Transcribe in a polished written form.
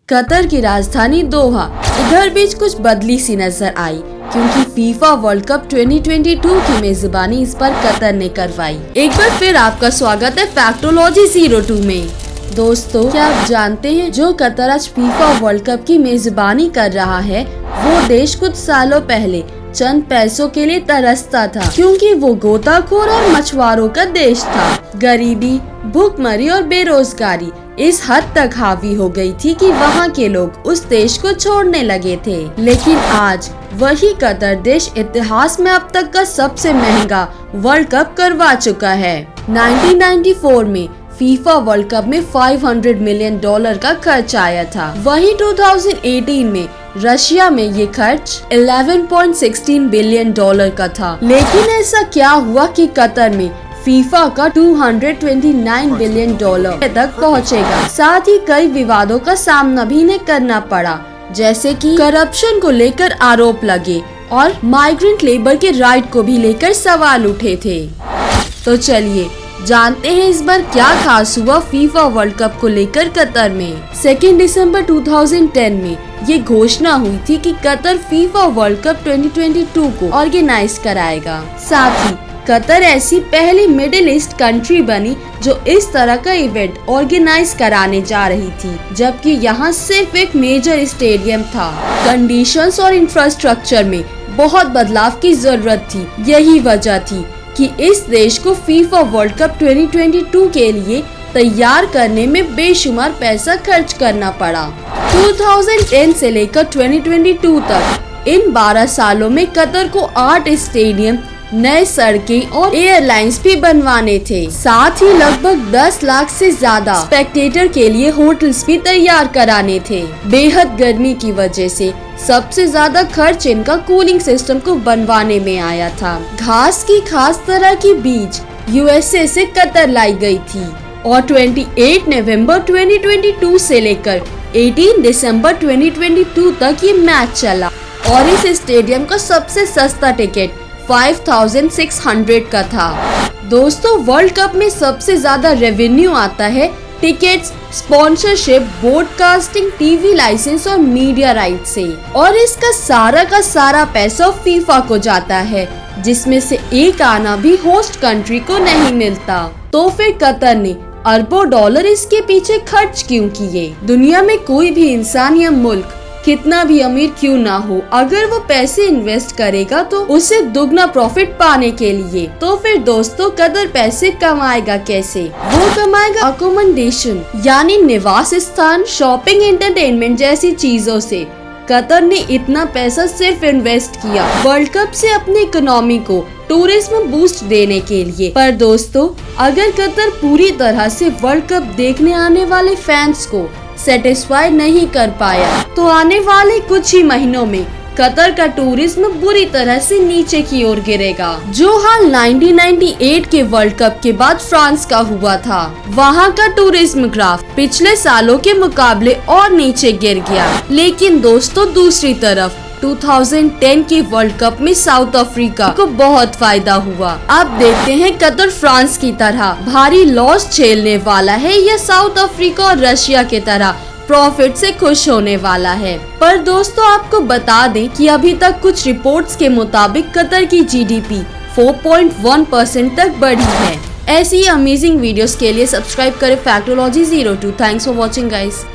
Qatar की राजधानी दोहा इधर बीच कुछ बदली सी नजर आई, क्योंकि फीफा वर्ल्ड कप 2022 की मेजबानी इस पर कतर ने करवाई। एक बार फिर आपका स्वागत है फैक्टोलॉजी 02 में। दोस्तों, क्या आप जानते हैं जो कतर आज फीफा वर्ल्ड कप की मेजबानी कर रहा है, वो देश कुछ सालों पहले चंद पैसों के लिए तरसता था, क्योंकि वो गोताखोर और मछुआरों का देश था। गरीबी, भूखमरी और बेरोजगारी इस हद तक हावी हो गई थी कि वहाँ के लोग उस देश को छोड़ने लगे थे। लेकिन आज वही कतर देश इतिहास में अब तक का सबसे महंगा वर्ल्ड कप करवा चुका है। 1994 में फीफा वर्ल्ड कप में $500 मिलियन का खर्च आया था। वहीं 2018 में रशिया में ये खर्च $11.16 बिलियन का था। लेकिन ऐसा क्या हुआ कि कतर में फीफा का $229 बिलियन तक पहुंचेगा। साथ ही कई विवादों का सामना भी इन्हें करना पड़ा, जैसे कि करप्शन को लेकर आरोप लगे और माइग्रेंट लेबर के राइट को भी लेकर सवाल उठे थे। तो चलिए जानते हैं इस बार क्या खास हुआ फीफा वर्ल्ड कप को लेकर कतर में। 2 दिसंबर 2010 में ये घोषणा हुई थी कि कतर फीफा वर्ल्ड कप 2022 को ऑर्गेनाइज कराएगा। साथ ही कतर ऐसी पहली मिडिल ईस्ट कंट्री बनी जो इस तरह का इवेंट ऑर्गेनाइज कराने जा रही थी, जबकि यहाँ सिर्फ एक मेजर स्टेडियम था। कंडीशंस और इंफ्रास्ट्रक्चर में बहुत बदलाव की जरूरत थी। यही वजह थी कि इस देश को फीफा वर्ल्ड कप 2022 के लिए तैयार करने में बेशुमार पैसा खर्च करना पड़ा। 2010 से लेकर 2022 तक इन 12 सालों में कतर को 8 स्टेडियम, नए सड़कें और एयरलाइंस भी बनवाने थे। साथ ही लगभग 10 लाख से ज्यादा स्पेक्टेटर के लिए होटल्स भी तैयार कराने थे। बेहद गर्मी की वजह से सबसे ज्यादा खर्च इनका कूलिंग सिस्टम को बनवाने में आया था। घास की खास तरह की बीज यूएसए से कतर लाई गई थी और 28 नवंबर 2022 से लेकर 18 दिसंबर 2022 तक ये मैच चला और इस स्टेडियम का सबसे सस्ता टिकट 5,600 का था। दोस्तों, वर्ल्ड कप में सबसे ज्यादा रेवेन्यू आता है tickets, sponsorship, broadcasting, TV licence और मीडिया राइट से, और इसका सारा का सारा पैसा फीफा को जाता है, जिसमें से एक आना भी होस्ट कंट्री को नहीं मिलता। तो फिर कतर ने अरबों डॉलर इसके पीछे खर्च क्यों किए? दुनिया में कोई भी इंसान या मुल्क कितना भी अमीर क्यों ना हो, अगर वो पैसे इन्वेस्ट करेगा तो उसे दुगना प्रॉफिट पाने के लिए। तो फिर दोस्तों, कतर पैसे कमाएगा कैसे? वो कमाएगा अकोमोडेशन यानी निवास स्थान, शॉपिंग, एंटरटेनमेंट जैसी चीजों से। कतर ने इतना पैसा सिर्फ इन्वेस्ट किया वर्ल्ड कप से अपनी इकोनॉमी को टूरिज्म बूस्ट देने के लिए। पर दोस्तों, अगर कतर पूरी तरह से वर्ल्ड कप देखने आने वाले फैंस को सेटिस्फाई नहीं कर पाया तो आने वाले कुछ ही महीनों में कतर का टूरिज्म बुरी तरह से नीचे की ओर गिरेगा, जो हाल 1998 के वर्ल्ड कप के बाद फ्रांस का हुआ था। वहाँ का टूरिज्म ग्राफ पिछले सालों के मुकाबले और नीचे गिर गया। लेकिन दोस्तों, दूसरी तरफ 2010 के वर्ल्ड कप में साउथ अफ्रीका को बहुत फायदा हुआ। अब देखते हैं कतर फ्रांस की तरह भारी लॉस झेलने वाला है या साउथ अफ्रीका और रशिया की तरह प्रॉफिट से खुश होने वाला है। पर दोस्तों, आपको बता दें कि अभी तक कुछ रिपोर्ट्स के मुताबिक कतर की जीडीपी 4.1% तक बढ़ी है। ऐसी अमेजिंग वीडियोस के लिए सब्सक्राइब करें फैक्टोलॉजी 02। Thanks for watching guys.